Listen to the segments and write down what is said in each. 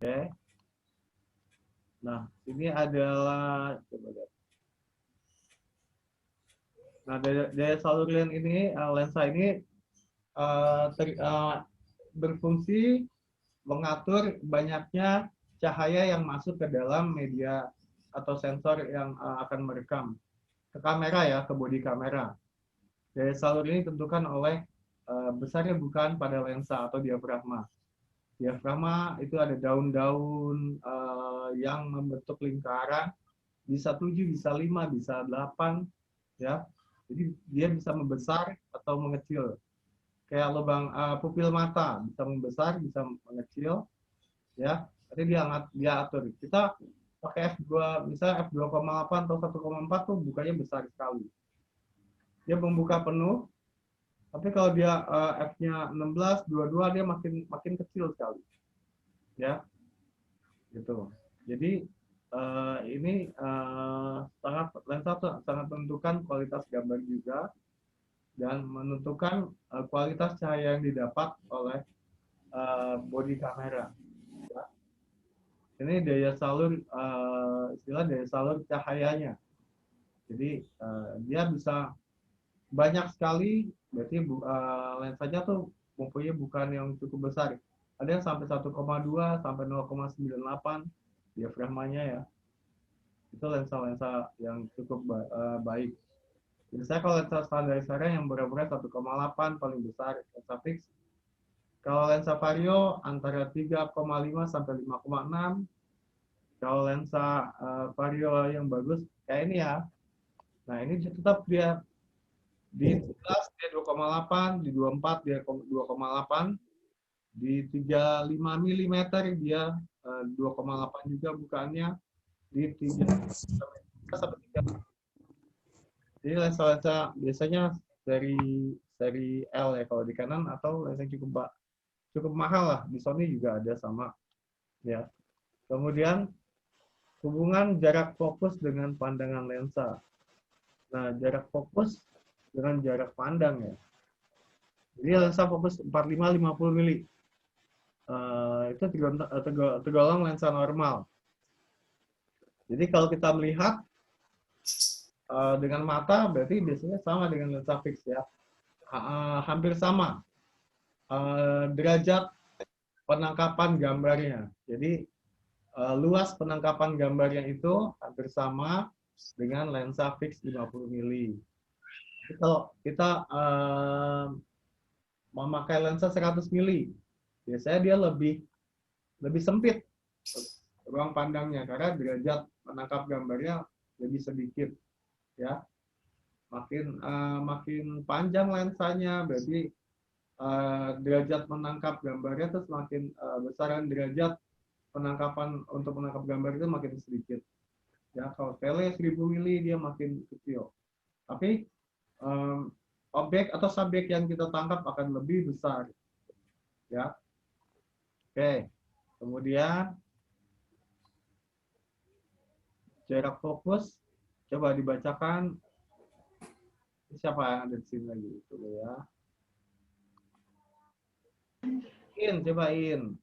Oke. Nah, ini adalah coba lihat. Nah, daya salur lensa ini berfungsi mengatur banyaknya cahaya yang masuk ke dalam media atau sensor yang akan merekam ke kamera ya, ke bodi kamera. Daya salur ini ditentukan oleh besarnya bukaan pada lensa atau diafragma. Diafragma itu ada daun-daun yang membentuk lingkaran, bisa 7, bisa 5, bisa 8, ya. Jadi dia bisa membesar atau mengecil. Kayak lubang pupil mata, bisa membesar, bisa mengecil, ya. Jadi dia atur. Kita pakai f2, misalnya f2,8 atau 1,4 tuh bukanya besar sekali. Dia membuka penuh, tapi kalau dia f-nya 16, 22 dia makin kecil sekali. Ya, gitu. Jadi ini lensa sangat menentukan kualitas gambar juga dan menentukan kualitas cahaya yang didapat oleh bodi kamera. Ya. Ini daya salur istilah daya salur cahayanya. Jadi dia bisa banyak sekali, berarti lensanya tuh mempunyai bukaan yang cukup besar. Ada yang sampai 1,2 sampai 0,98 diafragmanya ya. Itu lensa-lensa yang cukup baik. Jadi saya kalau lensa standar saya yang berat-berat 1,8 paling besar lensa fix. Kalau lensa vario antara 3,5 sampai 5,6. Kalau lensa vario yang bagus kayak ini ya. Nah, ini tetap dia di 11 dia 2,8, di 24 dia 2,8, di 35 mm dia 2,8 juga bukaannya, di 3 sampai 3. Jadi lensa-lensa biasanya seri L ya kalau di kanan, atau lensa yang cukup mahal lah, di Sony juga ada sama ya. Kemudian hubungan jarak fokus dengan pandangan lensa. Nah, jarak fokus dengan jarak pandang ya. Jadi lensa fokus 45-50 mili. Itu tergolong lensa normal. Jadi kalau kita melihat dengan mata, berarti biasanya sama dengan lensa fix ya. Hampir sama derajat penangkapan gambarnya. Jadi luas penangkapan gambarnya itu hampir sama dengan lensa fix 50 mili. Jadi kalau kita memakai lensa 100 mili, biasanya dia lebih sempit ruang pandangnya karena derajat menangkap gambarnya lebih sedikit ya. Makin panjang lensanya berarti derajat menangkap gambarnya itu semakin besar, dan derajat penangkapan untuk menangkap gambar itu makin sedikit ya. Kalau tele 1000 mili dia makin kecil, tapi objek atau subjek yang kita tangkap akan lebih besar ya. Oke, kemudian jarak fokus coba dibacakan. Siapa yang ada di sini lagi coba ya. Cobain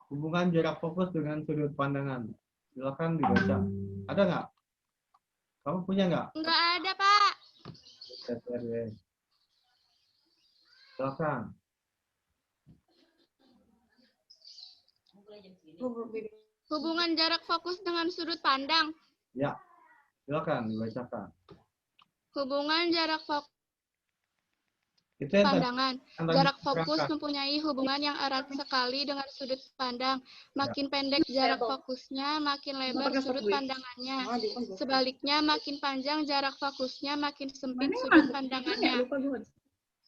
hubungan jarak fokus dengan sudut pandangan. Silakan dibaca. Ada nggak? Kamu punya nggak? Nggak ada, Pak. Silakan. Hubungan jarak fokus dengan sudut pandang. Ya, silakan dibacakan. Hubungan jarak fokus Itu yang pandangan. tadi Jarak fokus diterangkan. mempunyai hubungan yang erat sekali dengan sudut pandang. Ya. Makin pendek jarak fokusnya, makin lebar sudut pandangannya. Sebaliknya, makin panjang jarak fokusnya, makin sempit sudut pandangannya.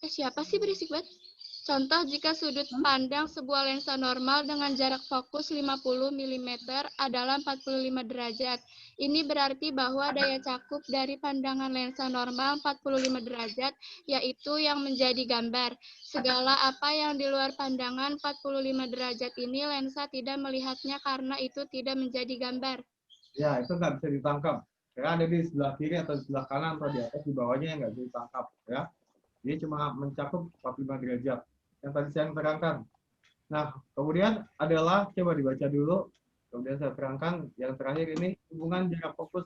Siapa sih berisik banget? Contoh, jika sudut pandang sebuah lensa normal dengan jarak fokus 50 mm adalah 45 derajat. Ini berarti bahwa daya cakup dari pandangan lensa normal 45 derajat, yaitu yang menjadi gambar. Segala apa yang di luar pandangan 45 derajat ini lensa tidak melihatnya karena itu tidak menjadi gambar. Ya, itu nggak bisa ditangkap. Ya, ada di sebelah kiri atau di sebelah kanan atau di atas, di bawahnya yang nggak bisa ditangkap. Ya. Dia cuma mencakup 45 derajat. Yang tadi saya terangkan. Nah, kemudian adalah, coba dibaca dulu, kemudian saya terangkan, yang terakhir ini hubungan jarak fokus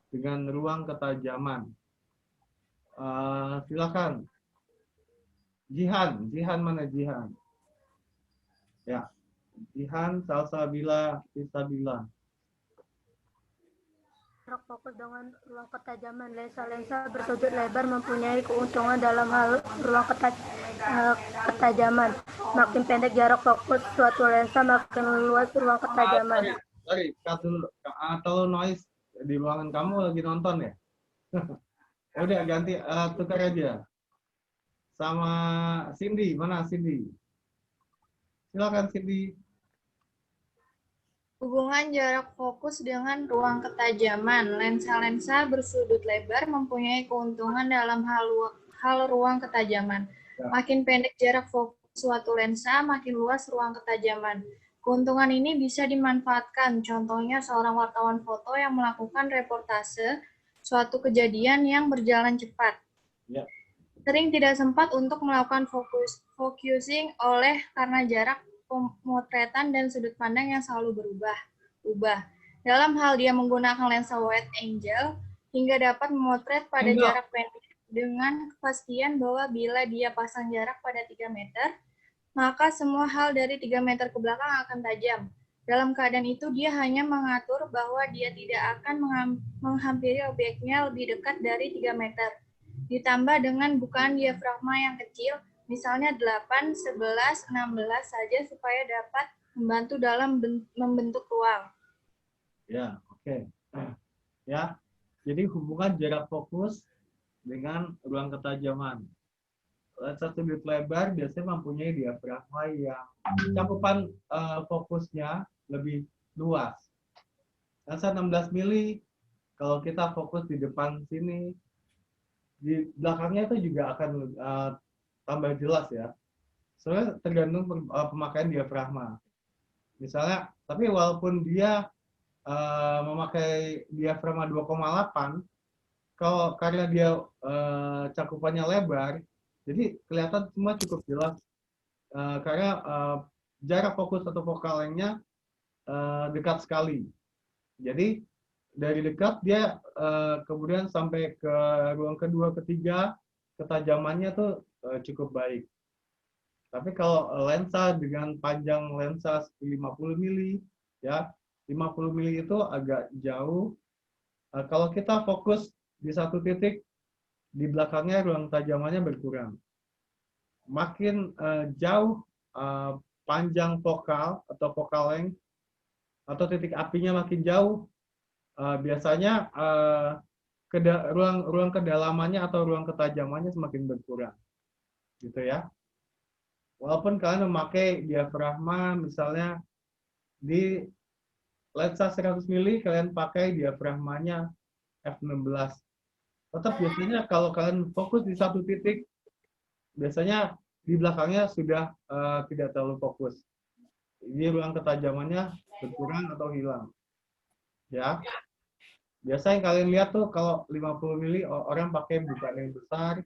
dengan ruang ketajaman. Silakan. Jihan mana Jihan? Ya, Jihan, Salsabila, Isabila. Jarak fokus dengan ruang ketajaman. Lensa-lensa bersudut lebar mempunyai keuntungan dalam hal ruang ketajaman. Makin pendek jarak fokus suatu lensa, makin luas ruang ketajaman. Sorry, cut dulu. Atau noise di ruangan kamu lagi nonton ya? Udah ganti, tukar aja. Sama Cindy, mana Cindy? Silakan Cindy. Hubungan jarak fokus dengan ruang ketajaman. Lensa-lensa bersudut lebar mempunyai keuntungan dalam hal ruang ketajaman. Makin pendek jarak fokus suatu lensa, makin luas ruang ketajaman. Keuntungan ini bisa dimanfaatkan, contohnya seorang wartawan foto yang melakukan reportase suatu kejadian yang berjalan cepat. Ya. Sering tidak sempat untuk melakukan focusing karena jarak pemotretan dan sudut pandang yang selalu berubah. Dalam hal dia menggunakan lensa wide angle hingga dapat memotret pada jarak pendek dengan kepastian bahwa bila dia pasang jarak pada 3 meter, maka semua hal dari 3 meter ke belakang akan tajam. Dalam keadaan itu, dia hanya mengatur bahwa dia tidak akan menghampiri objeknya lebih dekat dari 3 meter. Ditambah dengan bukaan diafragma yang kecil, misalnya 8, 11, 16 saja supaya dapat membantu dalam membentuk ruang. Ya, oke. Ya, jadi hubungan jarak fokus dengan ruang ketajaman. Lensa sudut lebar biasanya mempunyai diafragma yang cakupan fokusnya lebih luas. Lensa 16 mili, kalau kita fokus di depan sini, di belakangnya itu juga akan tambah jelas ya. Soalnya tergantung pemakaian diafragma. Misalnya, tapi walaupun dia memakai diafragma 2,8, kalau karena dia cakupannya lebar, jadi kelihatan semua cukup jelas karena jarak fokus atau focal length-nya dekat sekali. Jadi dari dekat dia kemudian sampai ke ruang kedua, ketiga, ketajamannya tuh cukup baik. Tapi kalau lensa dengan panjang lensa 50 mili, ya 50 mili itu agak jauh. Kalau kita fokus di satu titik, di belakangnya ruang tajamannya berkurang. Makin jauh panjang fokal atau focal length atau titik apinya makin jauh, biasanya ruang kedalamannya atau ruang ketajamannya semakin berkurang, gitu ya. Walaupun kalian memakai diafragma misalnya di lensa 100 mili, kalian pakai diafragmanya f16. Tetap biasanya kalau kalian fokus di satu titik, biasanya di belakangnya sudah tidak terlalu fokus. Jadi ruang ketajamannya berkurang atau hilang. Ya. Biasa yang kalian lihat tuh kalau 50 mili orang pakai bukaan yang besar,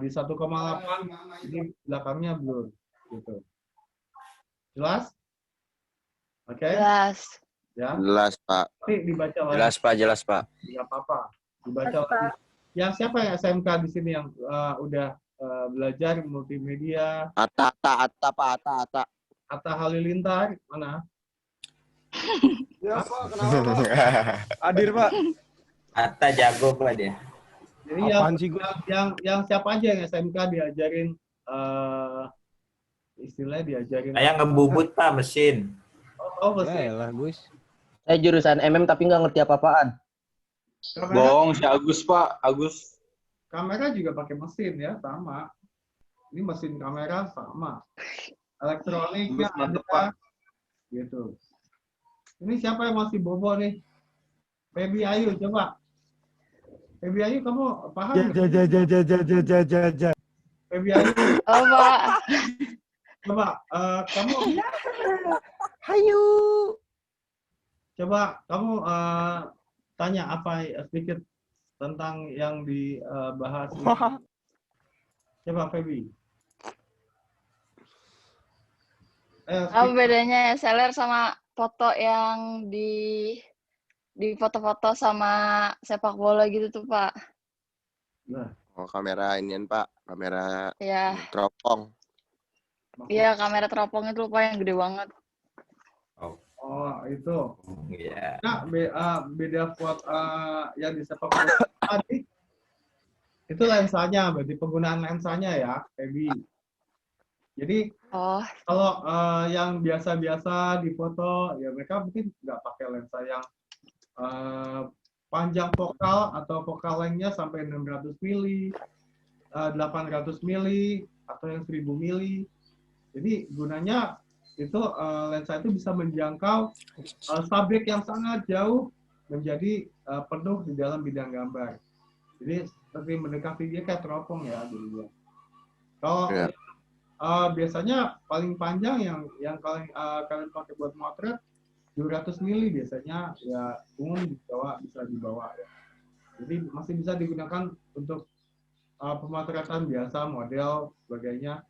di 1,8 jadi belakangnya blur gitu. Jelas? Oke? Jelas. Ya. Jelas, Pak. Nanti dibaca lagi. Jelas, Pak. Tidak apa-apa. Dibaca lagi. Yang siapa yang SMK di sini yang udah belajar multimedia? Ata, Pak. Atta Halilintar mana? Ya Pak, kenapa Pak? Hadir Pak. Atta jago Pak dia. Jadi yang siapa aja yang SMK diajarin istilahnya diajarin. Saya ngebubut Pak mesin. Oh mesin. Yaelah, Gus. Saya jurusan MM tapi nggak ngerti apa-apaan. Bohong si Agus Pak, Agus. Kamera juga pakai mesin ya, sama. Ini mesin kamera sama. Elektroniknya ada, Pak. Gitu. Ini siapa yang masih bobo nih? Feby Ayu, coba. Feby Ayu, kamu paham? Feby Ayu. Oh, Pak. Coba, kamu. Hayu. Coba kamu tanya apa sedikit tentang yang dibahas. Coba Feby. Apa bedanya SLR sama foto yang di foto-foto sama sepak bola gitu tuh, Pak? Nah, Oh, kamera inian Pak, kamera Ya, teropong. iya kamera teropong itu Pak yang gede banget. oh itu. Iya. Nah, beda foto yang di sepak bola tadi itu lensanya, berarti penggunaan lensanya ya, Feby. Jadi Oh, kalau yang biasa-biasa di foto, ya mereka mungkin nggak pakai lensa yang panjang fokal atau fokal lengthnya sampai 600 mili, 800 mili, atau yang 1000 mili. Jadi gunanya itu lensa itu bisa menjangkau subjek yang sangat jauh menjadi penuh di dalam bidang gambar. Jadi seperti mendekati dia kayak teropong ya dulu. Kalau Iya. biasanya paling panjang yang kalian pakai buat motret 200 mili biasanya ya umum bisa dibawa ya. Jadi masih bisa digunakan untuk pemotretan biasa, model, sebagainya.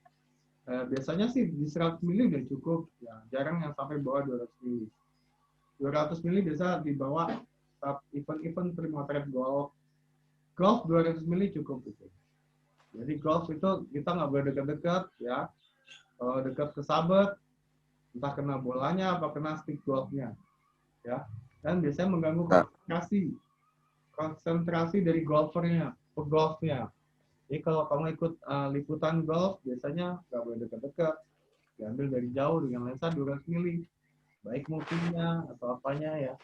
Biasanya sih di 100 mili udah cukup, ya jarang yang sampai bawah 200 mili. 200 mili bisa dibawa saat event-event pre-motret golf. Golf 200 mili cukup gitu. Jadi golf itu kita nggak boleh dekat-dekat ya. Kalau dekat ke sabet, entah kena bolanya apa kena stick golfnya, ya. Dan biasanya mengganggu konsentrasi dari golfernya, pegolfnya. Jadi kalau kamu ikut liputan golf, biasanya nggak boleh dekat-dekat, diambil dari jauh dengan lensa 200 mili, baik movingnya atau apanya ya.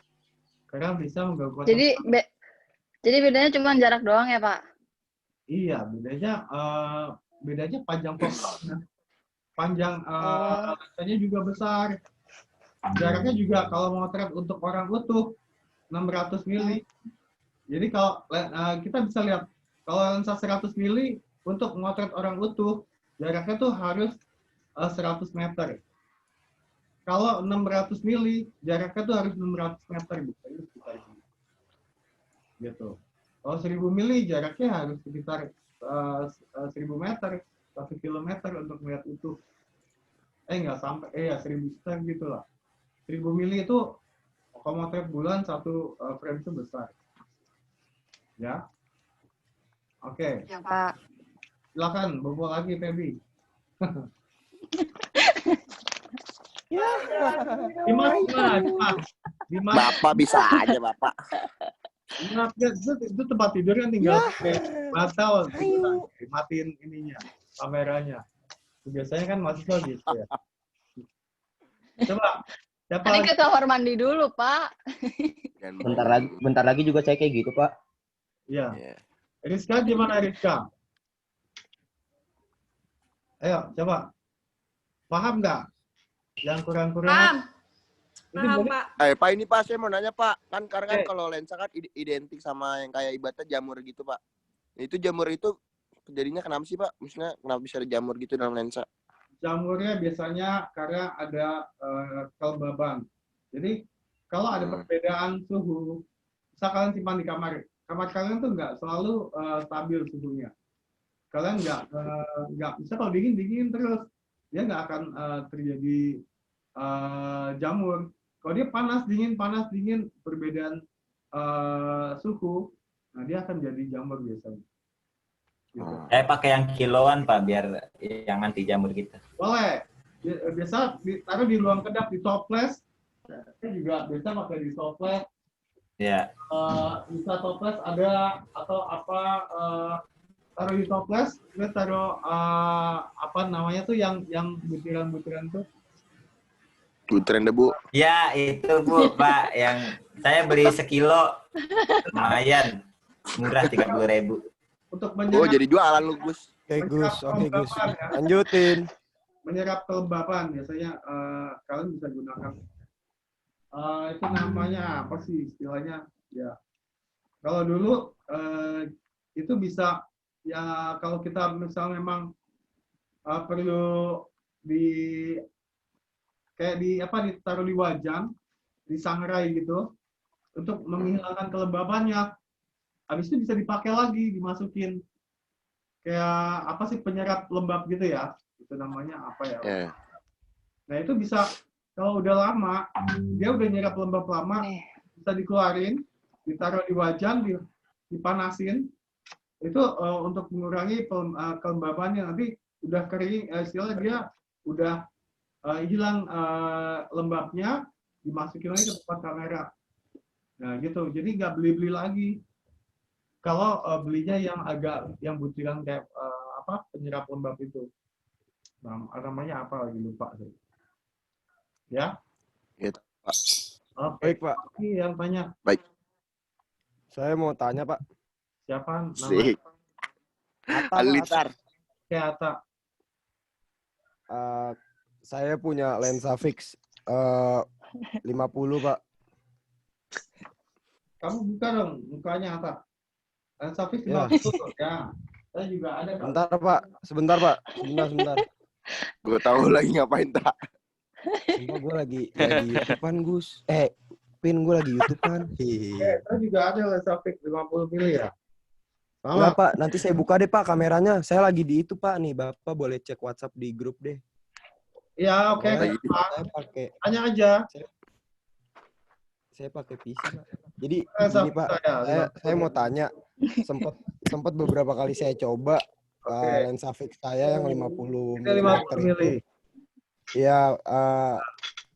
Karena bisa mengganggu. Jadi bedanya cuma jarak doang ya Pak? Iya, bedanya panjang fokalnya. Panjang lensanya juga besar. Jaraknya juga kalau motret untuk orang utuh 600 mili. Jadi kalau kita bisa lihat kalau lensa 100 mili untuk motret orang utuh jaraknya tuh harus 100 meter. Kalau 600 mili jaraknya tuh harus 600 meter gitu. Kalau 1000 mili jaraknya harus sekitar 1000 meter, 1 kilometer untuk melihat utuh. Nggak sampai, ya 1000 meter gitu lah. 1000 mili itu kalau motret bulan satu frame itu besar. Ya. Oke. Ya Pak. Silakan, bobo lagi Feby. Dimas. Bapak bisa aja Bapak. Dimas, itu tempat tidur kan tinggal pakai batal, matiin ininya, kameranya. Biasanya kan mahasiswa gitu ya. Coba, siapa Tadi ke kamar mandi dulu, Pak. Bentar lagi juga saya kayak gitu, Pak. Iya. Rizka gimana Rizka? Ayo, coba. Paham nggak? Yang kurang-kurang. Paham, Pak. Pak ini Pak, saya mau nanya Pak. Kan karena kan kalau lensa kan identik sama yang kayak ibaratnya jamur gitu Pak. Itu jamur itu kejadiannya kenapa sih Pak? Maksudnya kenapa bisa ada jamur gitu dalam lensa? Jamurnya biasanya karena ada kelembaban. Jadi kalau ada perbedaan suhu, bisa kalian simpan di kamar. Kamar kalian tuh nggak selalu stabil suhunya. Kalian nggak bisa kalau dingin terus, dia nggak akan terjadi jamur. Kalau dia panas dingin perbedaan suhu, nah dia akan jadi jamur biasanya. Gitu. Saya pakai yang kiloan Pak biar yang anti jamur gitu. Boleh. Biasa ditaruh di ruang kedap di toples. Saya juga biasa pakai di toples. Ya. Bisa toples ada atau apa taruh di toples, kita taruh apa namanya tuh yang butiran-butiran tuh. Butiran debu. Ya itu Bu Pak yang saya beli sekilo lumayan murah 30.000. Untuk menyerap, jadi jualan lu Gus. Oke Gus. Ya. Lanjutin. Menyerap kelembapan biasanya kalian bisa gunakan. Itu namanya apa sih istilahnya? Ya. Kalau dulu itu bisa ya kalau kita misalnya memang perlu ditaruh di wajan, disangrai gitu untuk menghilangkan kelembabannya. Habis itu bisa dipakai lagi, dimasukin kayak apa sih penyerap lembab gitu ya, itu namanya apa ya? Nah, itu bisa kalau udah lama, dia udah nyerap lembab lama, bisa dikeluarin, ditaruh di wajan, dipanasin. Itu untuk mengurangi kelembabannya. Nanti udah kering, istilahnya dia udah hilang lembabnya, dimasukin lagi ke tempat kamera. Nah, gitu. Jadi nggak beli-beli lagi. Kalau belinya yang butiran kayak penyerap lembab itu. Nah, namanya apa lagi lupa sih. Ya? Gitu, Pak. Oke. Baik, Pak. Ini yang tanya. Baik. Saya mau tanya, Pak. Siapa namanya? Sik. Atta, Alitar. Kayak Atta. Saya punya lensa fix 50, Pak. Kamu buka dong mukanya Atta. Lensa fix Ya. 50. Ya. Saya juga ada. Bentar, Pak. Sebentar, Pak. Sebentar. Gue tahu lagi ngapain, tak. Sumpah gue lagi YouTube-an, Gus. Pin, gue lagi YouTube-an. Saya juga ada lensa fix 50 mili ya. Enggak, Pak. Nanti saya buka deh, Pak, kameranya. Saya lagi di itu, Pak. Nih, Bapak boleh cek WhatsApp di grup deh. Ya, oke. Saya pakai. Tanya aja. Saya pakai PC, Pak. Jadi Lensa gini, fix Pak. Saya mau tanya. Sempat beberapa kali saya coba lensa fix saya yang 50 Ini 50 mm mili. itu.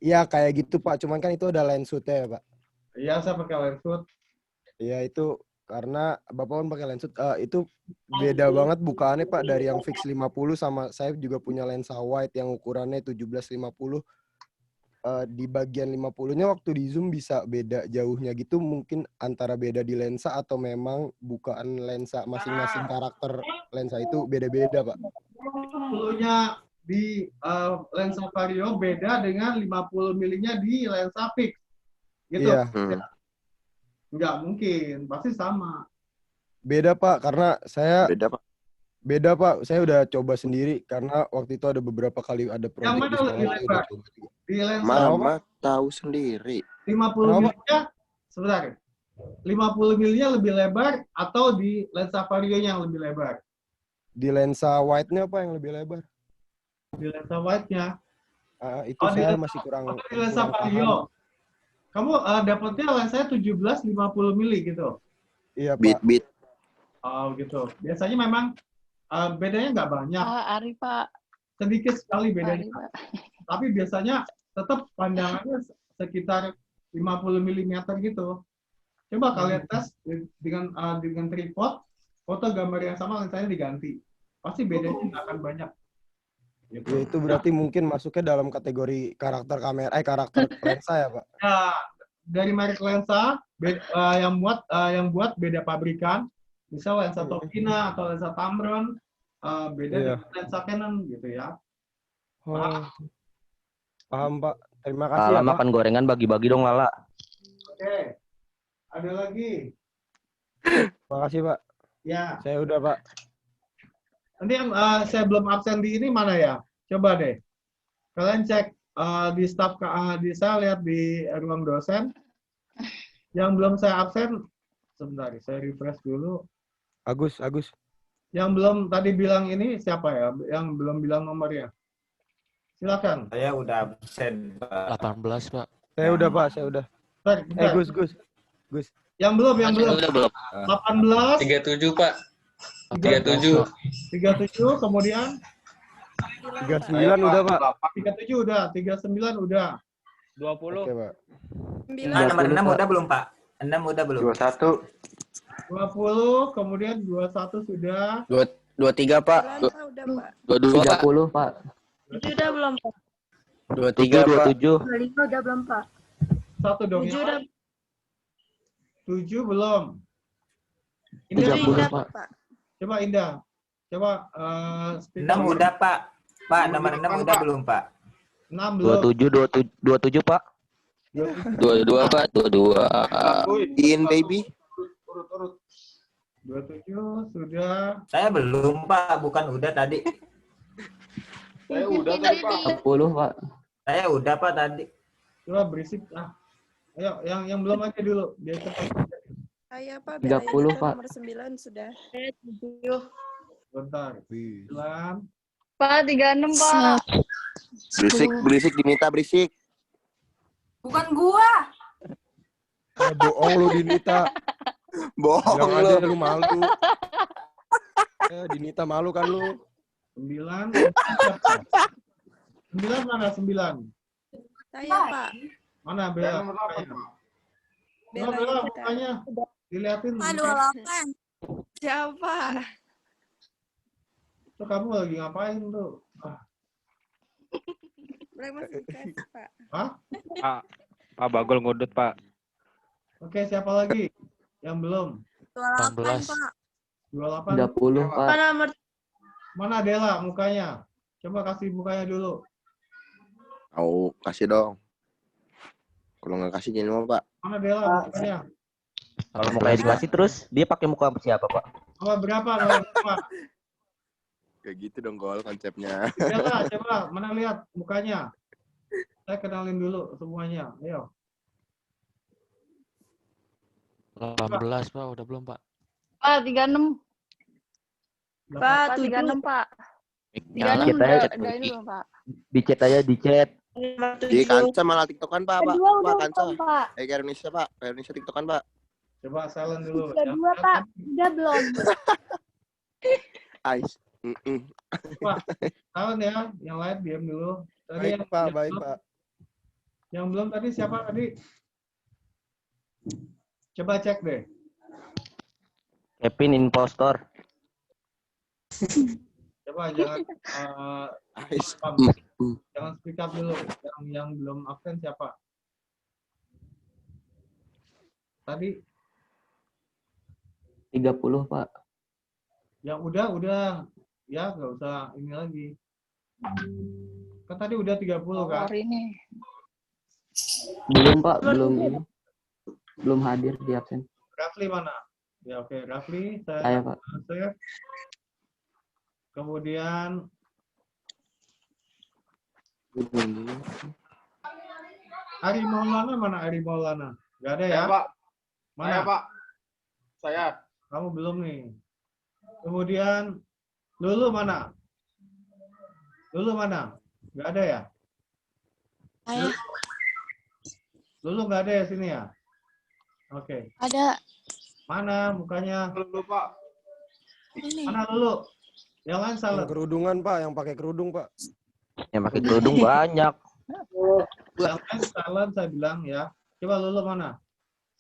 Iya kayak gitu, Pak. Cuman kan itu ada lens shoot-nya ya, Pak. Iya, saya pakai lens shoot. Iya, itu karena Bapak kan pakai lens shoot. Itu beda banget bukaannya, Pak, dari yang fix 50 sama saya juga punya lensa wide yang ukurannya 17-50. Di bagian 50-nya waktu di zoom bisa beda jauhnya gitu, mungkin antara beda di lensa atau memang bukaan lensa masing-masing karakter lensa itu beda-beda, Pak. 50-nya di lensa vario beda dengan 50 milinya di lensa fix. Gitu. Iya. Nggak mungkin, pasti sama. Beda, Pak, karena saya Beda, Pak. Saya udah coba sendiri karena waktu itu ada beberapa kali ada proyek Yang mana di sekolah, lebih saya lebar? udah coba juga. Di lensa Mama tahu sendiri. 50 milinya, sebentar. 50 milinya lebih lebar atau di lensa varionya yang lebih lebar? Di lensa wide-nya, Pak, yang lebih lebar. Di lensa wide-nya. Itu saya masih kurang. Di lensa vario. Kamu dapatnya lensanya 17-50 mili gitu? Iya, Pak. Beat. Oh gitu. Biasanya memang bedanya nggak banyak. Ari, Pak. Sedikit sekali bedanya. Tapi biasanya tetap pandangannya sekitar 50 mm gitu. Coba kalian tes dengan tripod, foto gambar yang sama lensanya diganti. Pasti bedanya nggak akan banyak. Gitu. Ya, itu berarti mungkin masuknya dalam kategori karakter kamera, karakter lensa ya, Pak? Ya, dari merek lensa yang buat beda pabrikan, misal lensa Tokina atau lensa Tamron, beda dengan lensa Canon gitu ya. Paham, Pak. Terima kasih ya, Pak. Makan gorengan bagi-bagi dong, Lala. Oke. Ada lagi? Terima kasih, Pak. Ya. Saya udah, Pak. Nanti yang saya belum absen di ini mana ya? Coba deh. Kalian cek di staf saya lihat di ruang dosen. Yang belum saya absen, sebentar, saya refresh dulu. Agus. Yang belum tadi bilang ini siapa ya? Yang belum bilang nomornya? Silakan. Saya udah absen, Pak. 18, Pak. Saya udah, Pak. Saya udah. Bentar. Gus. Yang belum. 18. 37, Pak. 37, kemudian 39 udah, Pak. 37 udah, 39 udah. 20. Oke, Pak. Nomor 6 udah belum, Pak? 6 udah belum? 21. 20, kemudian 21 sudah. 23, Pak. 22, 30, Pak. 7 udah belum, Pak? 23, 27. 25 udah belum, Pak? Satu dong. 7 udah. 7 belum. 30, Pak. Coba Indah. Coba 6 udah, Pak. Pak, nomor 6 udah belum, Pak? 6 belum. 27, Pak. 22, Pak. 22. In, baby. Urut. 27 sudah. Saya belum, Pak. Bukan udah tadi. Saya udah tadi, Pak. 10, Pak. Saya udah, Pak, tadi. Coba berisik. Ayo, yang belum aja dulu. Biar cepat. Saya, Pak. 30, Pak. Nomor 9 sudah. 7. Bentar. 9. Pak, 36, Pak. Berisik Dinita, berisik. Bukan gua. Bohong lu Dinita. Bohong Bilang lu. aja lu malu. Dinita malu kan lu. 9. 9 mana 9? Saya, Pak. Mana Bella? Bella mukanya. Dilihatin. 28. Siapa? Tuh kamu lagi ngapain tuh? Mereka masih dikasih, Pak. Hah? Pak Bagol ngudut, Pak. Oke, siapa lagi? Yang belum? 28, Pak. 28. 30, Pak. Mana Dela mukanya? Coba kasih mukanya dulu. Kasih dong. Kalau nggak kasih jangan mau, Pak. Mana Dela mukanya? Kalau mukanya dikasih terus, dia pakai muka siapa, Pak? Nomor berapa? Nomor berapa? Kayak gitu dong, Gol, konsepnya. Dela, coba mana lihat mukanya? Saya kenalin dulu semuanya. Ayo. 18, Pak. Udah belum, Pak? Pak, 36. Pak, 36, Pak. 36 udah ini belum, Pak. Di chat aja, di chat. Di Kanca malah TikTokan, Pak. Pak Kanca. Pak. Kayak Indonesia, Pak. Kayak Indonesia TikTokan, Pak. Coba silent dulu. Kedua, Pak. Udah belum? Ais. Pak, silent ya. Yang lain diam dulu. Tadi Baik, yang, Pak. yang Baik, belum, Pak. Yang belum tadi siapa tadi? Coba cek deh. Kevin impostor. Coba jangan jangan speak up dulu. Yang belum absen siapa? Tadi 30, Pak. yang udah ya nggak usah ini lagi. Kan tadi udah 30 kan? Hari ini. Belum, Pak. Belum ini. Belum hadir di absen. Rafli mana? Ya oke, Rafli Saya, Pak. save. Kemudian Ari Maulana mana? Ari Maulana? Gak ada ya? Saya, Pak. Mana? Saya, Pak. Saya. Kamu belum nih. Kemudian Lulu mana? Lulu mana? Gak ada ya? Saya. Lulu gak ada ya sini ya? Oke. Ada. Mana mukanya? Lulu, Pak. Ini. Mana Lulu? Yang lain salah. Yang kerudungan, Pak. Yang pakai kerudung, Pak. Yang pakai kerudung banyak. Yang lain salah saya bilang ya. Coba Lulu mana?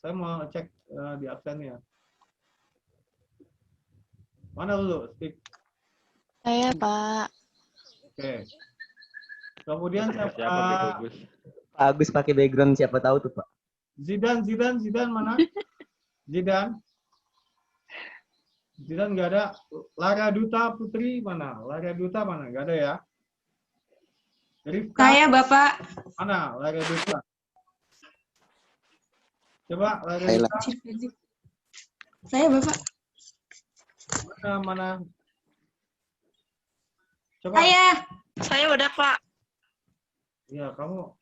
Saya mau cek di absennya. Mana Lulu? Speak. Saya, Pak. Oke. Kemudian Siapa, siapa? Pak Agus? Pak Agus pakai background siapa tahu tuh, Pak. Zidan mana? Zidan nggak ada. Lara Duta Putri mana? Lara Duta mana? Nggak ada ya? Rifka. Saya, Bapak. Mana? Lara Duta. Coba Lara Hai, Duta. Saya, Bapak. Mana? Coba. Saya udah, Pak. Ya, kamu.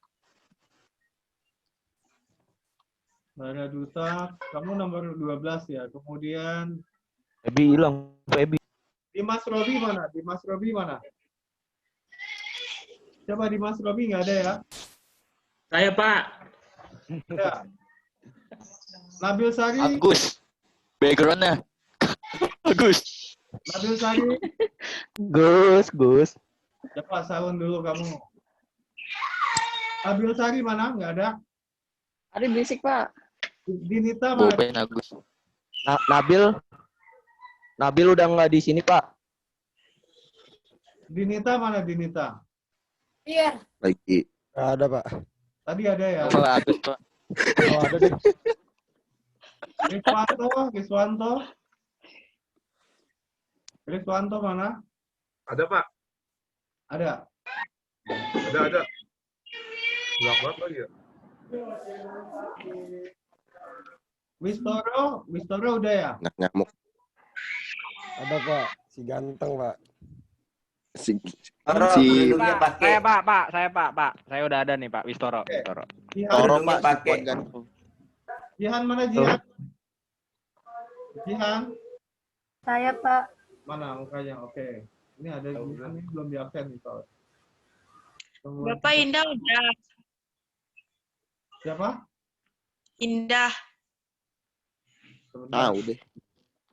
Lara Duta, kamu nomor 12 ya. Kemudian Ebi hilang, Ebi. Dimas Robi mana? Dimas Robi mana? Coba Dimas Robi nggak ada ya? Saya, Pak. Ya. Nabil Sari. Agus. Backgroundnya. Agus. Nabil Sari. Gus. Coba salon dulu kamu. Nabil Sari mana? Nggak ada. Hari berisik, Pak. Dinita mana? Boben Agus. Nabil udah nggak di sini, Pak. Dinita mana Dinita? Iya. Lagi. Nggak ada, Pak. Tadi ada ya. Pak Agus, Pak. Oh, ada deh. Riswanto mana? Ada, Pak. Ada. Ada. Gelap banget lagi ya. Wistoro udah ya? Nyamuk. Ada, Pak. Si ganteng, Pak. Si Saya, Pak. Saya udah ada nih, Pak. Wistoro. Toro, Pak. Pakai. Jihan mana Jihan? Jihan? Saya, Pak. Mana mukanya? Oke. Ini ada Jihan ini belum di absen nih, Pak. Bapak Indah udah. Siapa? Indah. Ah, udah.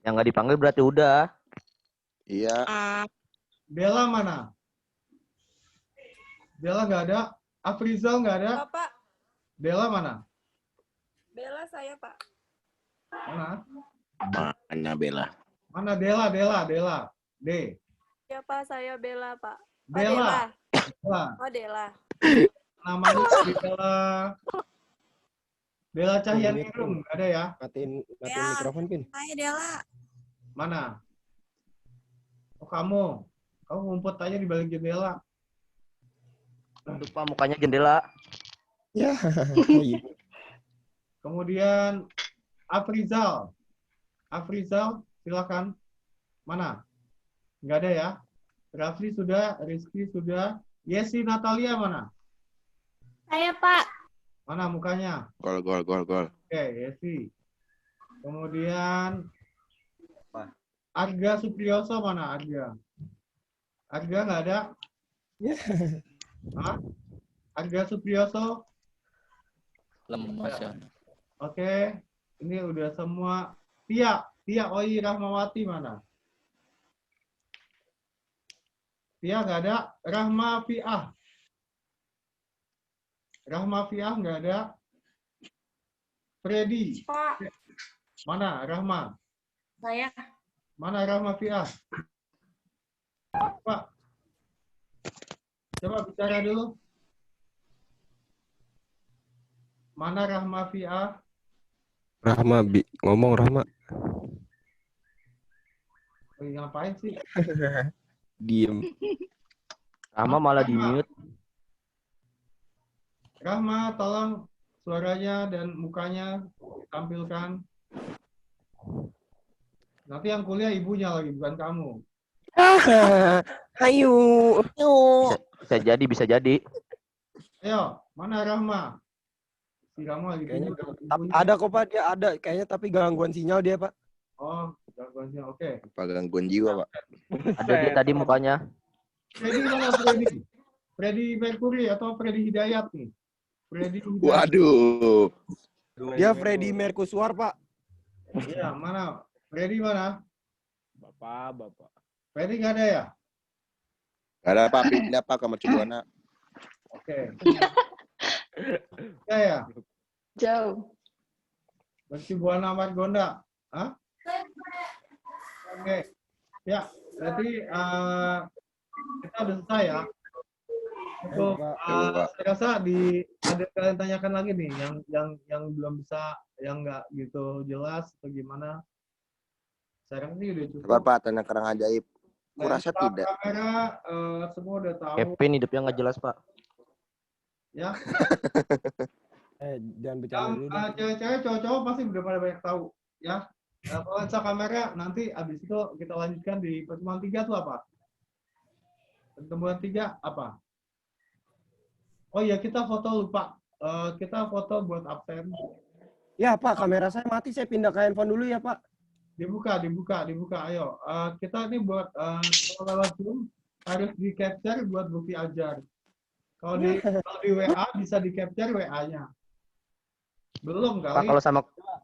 Yang nggak dipanggil berarti udah. Iya. Bella mana? Bella nggak ada. Afrizal nggak ada. Bapak, Bella mana? Bella saya, Pak. Mana? Mana Bella? Mana Dela? D. Ya, Pak, saya Bella, Pak. Oh, Bella. Dela. Oh, Dela. Namanya Bella. Bella Cahyaningrum nggak ada ya? Matiin Ya, mikrofon, Pin. saya Dela. Mana? Oh, kamu ngumpet aja di balik jendela. Lupa mukanya jendela. Ya. Kemudian Afrizal, silakan. Mana? Nggak ada ya? Rafli sudah, Rizky sudah. Yesi Natalia mana? Saya, Pak. Mana mukanya? Gol. Oke, Yesi. Kemudian Arga Supriyoso mana? Arga nggak ada? Hah? Arga Supriyoso? Lemas ya. Oke, ini udah semua. Tia Oyi Rahmawati mana? Tia nggak ada. Rahma Fiah nggak ada. Freddy. Pak. Mana Rahma? Saya. Mana Rahma Fiah? Pak. Coba bicara dulu. Mana Rahma Fiah? Ngomong Rahma. Ngapain sih? Diem. Rahma malah di-mute. Rahma, tolong suaranya dan mukanya tampilkan. Nanti yang kuliah ibunya lagi, bukan kamu. Ayo. Bisa jadi. Ayo, mana Rahma? Si Rahma lagi Kayaknya tidur. ada kok Pak, dia ada. Kayaknya tapi gangguan sinyal dia, Pak. Oh, gangguannya. Oke. Apa gangguan jiwa, Pak? Ada dia tadi mukanya. Freddy mana Freddy? Freddy Mercury atau Freddy Hidayat nih? Freddy Hidayat. Waduh. Dia Freddy Mercusuar, Pak. Iya, mana? Freddy mana? Bapak. Freddy nggak ada ya? Gak ada Pak, pindah Pak ke Mercubuana. Oke. Ya. Jauh. Mercubuana Margonda. Hah? Oke. Ya, berarti kita udah selesai ya. Untuk saya rasa ada kalian tanyakan lagi nih yang belum bisa, yang nggak gitu jelas atau gimana. Saya rasa sih udah cukup. Sabar Pak, tanya kerang ajaib. Kurasa tidak. Kamera semua udah tahu. Kevin hidupnya nggak jelas, Pak. Ya. Jangan bercanda dulu. Cewek-cewek, cowok-cowok pasti udah pada banyak tahu. Ya. Lensa kamera nanti abis itu kita lanjutkan di pertemuan 3 tuh apa? Pertemuan 3 apa? Oh iya, kita foto lupa. Kita foto buat absen. Ya Pak, kamera saya mati. Saya pindah ke handphone dulu ya Pak. Dibuka. Ayo, kita ini buat kalau lewat Zoom harus di capture buat bukti ajar. Kalau di WA bisa di capture WA-nya. Belum kali.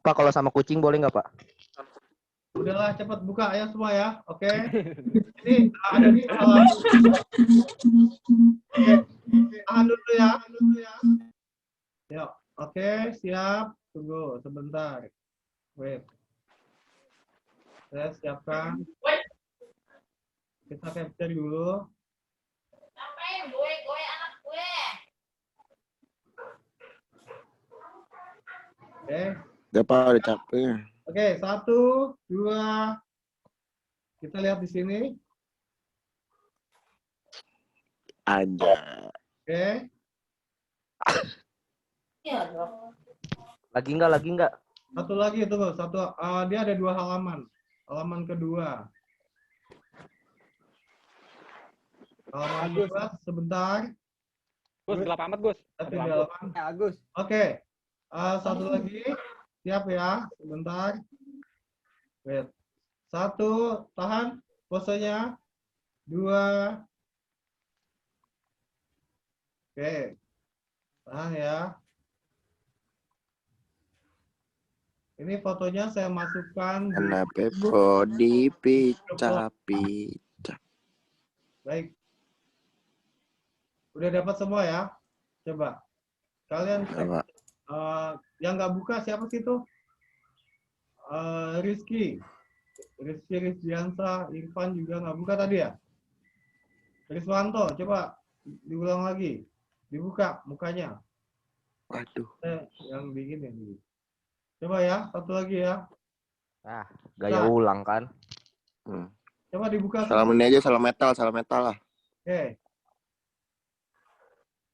Pak kalau sama kucing boleh nggak Pak? Udahlah, cepat buka ya semua ya. Oke. Ini ada di halaman. Oke. Tahan dulu ya. Yuk. Oke, siap. Tunggu sebentar. Wait. Saya siapkan. Kita capture dulu. Ngapain gue anak gue? Oke. Udah Pak, udah capek. Oke, 1, 2. Kita lihat di sini. Aja. Oke. Lagi nggak? Satu lagi, tunggu. Dia ada 2 halaman. Halaman kedua. Halaman kedua, sebentar. Gus, gelap amat, Gus. Agus. Oke. Satu lagi. Siap ya, sebentar. Wait. 1, tahan posenya. 2. Oke. Tahan ya. Ini fotonya saya masukkan di... Kenapa body picah-picah? Baik. Udah dapat semua ya? Coba. Kalian cek. Coba. Yang nggak buka siapa sih itu? Rizky Rizdiansa, Irfan juga nggak buka tadi ya? Riswanto, coba diulang lagi. Dibuka mukanya. Waduh. Yang bikin ya. Coba ya, satu lagi ya. Nah, gaya ulang kan. Coba dibuka. Salam ini aja, salam metal lah. Oke.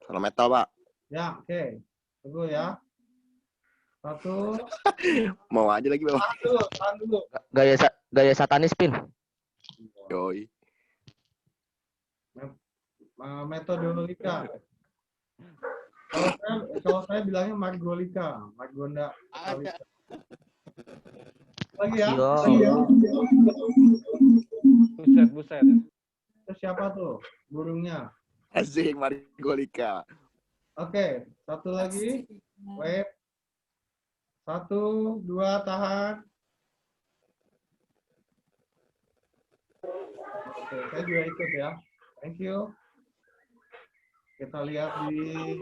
Salam metal, Pak. Ya, oke. Tunggu ya. Satu. Mau aja lagi, Bang. Tahan dulu. Gaya satanis pin. Yoi. Metodolika. Kalau saya bilangnya Margolika, Margonda. Lagi ya. Buset. Itu siapa tuh? Burungnya. Asik, Margolika. Oke, satu lagi. Wait. 1, 2, tahan. Oke, saya juga ikut ya. Thank you. Kita lihat di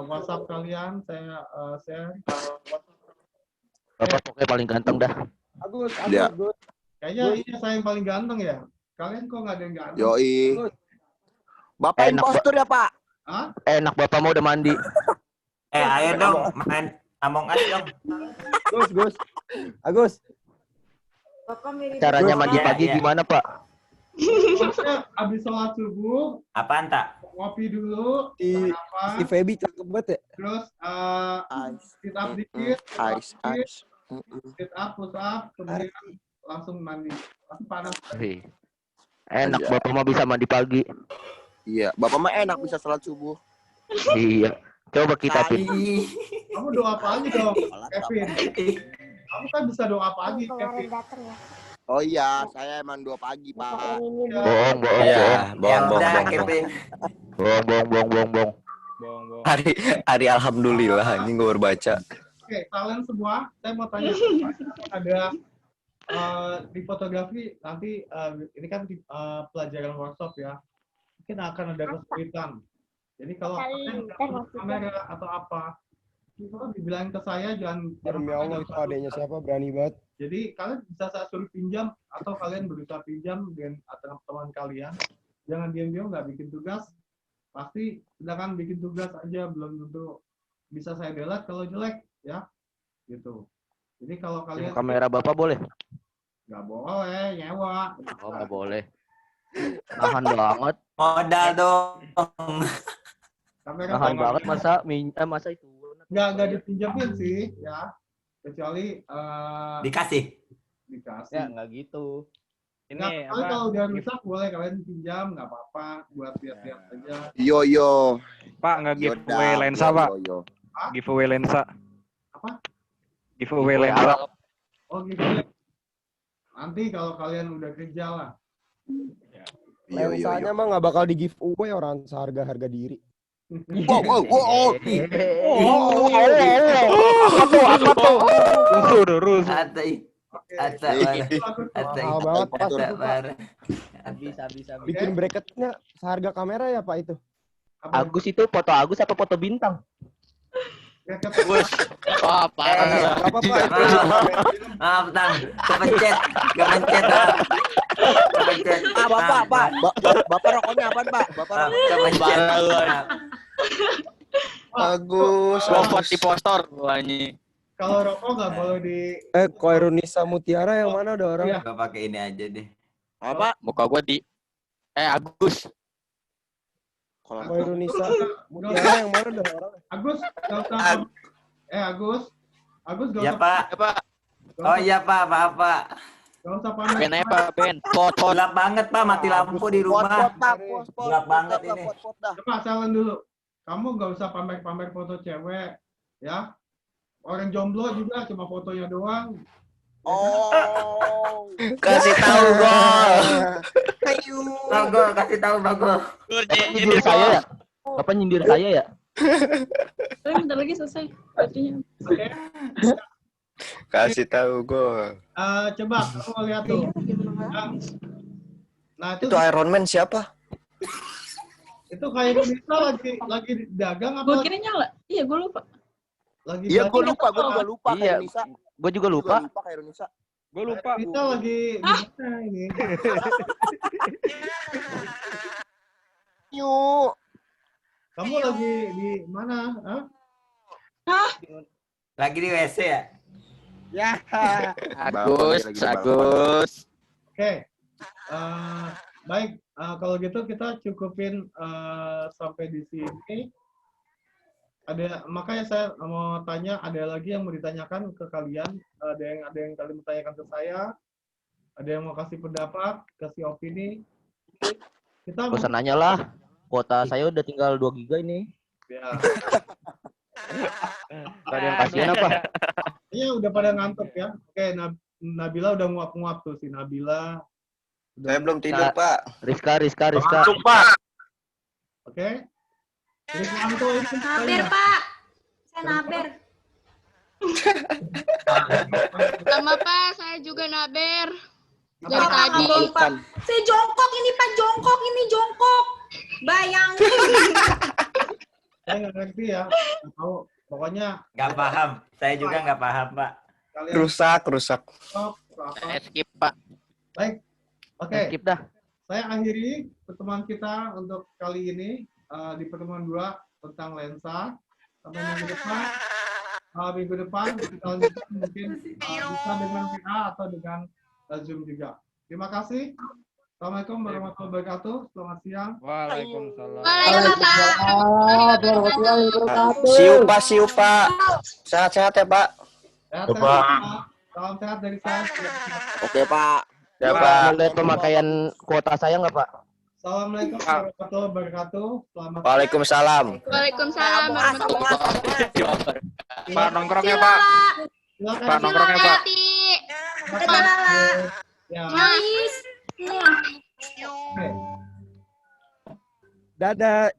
WhatsApp kalian, saya share. Bapak pokoknya paling ganteng dah. Agus. Kayaknya ini saya yang paling ganteng ya. Kalian kok nggak ada yang ganteng? Yoi. Bapak impostor ya, Pak? Hah? Enak, Bapak mau udah mandi. Ayo dong, main Among Us dong. Gus. Agus. Caranya mandi pagi gimana, Pak? Maksudnya habis sholat subuh. Apaan, Tak? Ngopi dulu. Si Feby cakep banget ya. Terus sit up dikit. Sit up, push up, kemudian langsung mandi. Langsung panas. Enak, Bapak mah bisa mandi pagi. Iya, Bapak mah enak bisa sholat subuh. Iya. Coba kita pin. Kamu doa pagi dong, Kevin. Kamu kan bisa doa pagi, Kevin. Oh iya, saya emang 2 pagi, Pak. Bohong. Bohong. Hari alhamdulillah ini gue baru baca. Oke, kalian semua, saya mau tanya. Ada di fotografi nanti ini kan pelajaran workshop ya. Mungkin akan ada kesulitan. Jadi kalau kalian kamera atau apa, itu dibilangin ke saya jangan. Demi Allah itu adanya siapa berani banget. Jadi kalian bisa saya suruh pinjam atau kalian berusaha pinjam dengan teman kalian. Jangan diam-diam nggak bikin tugas. Pasti silakan bikin tugas aja, belum tentu bisa saya delete kalau jelek ya. Gitu. Jadi kalau kalian Kamera Bapak boleh? nggak boleh nyewa. Oh, nggak boleh. Nahan banget. Modal dong. Nahan banget masa itu. Nggak dipinjamin sih ya. Kecuali dikasih. Ya nggak gitu. Ini kalau udah rusak boleh kalian pinjam, nggak apa-apa, buat lihat-lihat aja. Yo. Pak, nggak giveaway lensa, Pak. Giveaway lensa. Apa? Giveaway lensa. Oh, giveaway. Nanti kalau kalian udah kerja lah. Lensanya mah nggak bakal di giveaway, orang seharga diri. Wow. Apa tuh? Rusuh. Mahal banget pasti Bisa. Bikin bracketnya seharga kamera ya Pak itu. Agus itu foto Agus apa foto bintang? Bos. Wah, parah. Berapa Pak itu? Maaf, Tang. Kepencet. Bapak rokoknya apaan, Pak? Bapak Kepencet. Bagus. Lompat di postor wanyi. Kalau rokok nggak boleh di. Koirunisa Mutiara yang mana ada orang? Gua pakai ini aja deh. Apa? Muka gua di Agus. Koirunisa Mutiara yang mana ada orang? Agus, nggak usah. Agus nggak Ya, usah. Pak. Oh iya, Pak. Apa? Nggak usah pamer. Ben apa, Ben? Pot. Gelap banget, Pak. Mati lampu di rumah. Gelap banget ini. Coba salin dulu. Kamu nggak usah pamer-pamer foto cewek, ya. Orang jomblo juga cuma fotonya doang. Oh. Kasih tahu Gol. Bagol, kasih tahu Bagol. Judul saya ya? Bapak nyindir saya ya? Bentar lagi selesai. Baterainya. Oke. Kasih tahu gue. Coba kamu lihat tuh. Nah, Itu Iron Man siapa? itu kayak Indonesia lagi dagang apa? Gue kira nyala. Iya, gue lupa. Lagi Iya, gue dagang lupa, gue apa? juga lupa kayak Iya, Nisa. gue juga lupa. Kayak Nisa. Gue lupa. Kita lagi di mana ini? Yuk. Kamu lagi di mana? Hah? Lagi di WC ya? Ya. Agus, Agus. Oke. Baik, kalau gitu kita cukupin sampai di sini. Makanya saya mau tanya, ada lagi yang mau ditanyakan ke kalian? Ada yang kalian mau tanyakan ke saya? Ada yang mau kasih pendapat, kasih opini? Kita Gak usah nanya lah. Kuota saya udah tinggal 2 giga ini. Ya. Gak ada yang kasihan apa? Iya, udah pada ngantuk ya. Oke, Nabila udah nguap-nguap tuh si Nabila. Saya belum tidur, Pak. Rizka. Masuk, Pak. Oke. Rizwanto itu Naber, Pak. Saya naber. Sama Pak, saya juga naber. Dari tadi. Saya jongkok ini, Pak. Jongkok. Bayangin. saya nggak ngerti ya. Nggak tahu. Pokoknya Nggak paham. Saya juga nggak paham, Pak. kalian Rusak. Skip, Pak. Baik. Oke. Skip dah. Saya akhiri pertemuan kita untuk kali ini di pertemuan 2 tentang lensa. Sampai minggu depan kita lanjutkan mungkin bisa dengan VA atau dengan Zoom juga. Terima kasih. Assalamualaikum warahmatullahi wabarakatuh. Selamat siang. Waalaikumsalam. See you, Pak. Sehat-sehat ya, Pak. Sehat, Pak. Salam sehat dari saya. Oke, Pak. Ya, Pak, Pak. mau lihat pemakaian kuota saya nggak, Pak? Assalamualaikum warahmatullahi wabarakatuh. Selamat Waalaikumsalam. Waalaikumsalam warahmatullahi wabarakatuh. Pak, nongkrongnya, Pak. Pak, nongkrongnya, Pak. Ya. Nice. Dadah.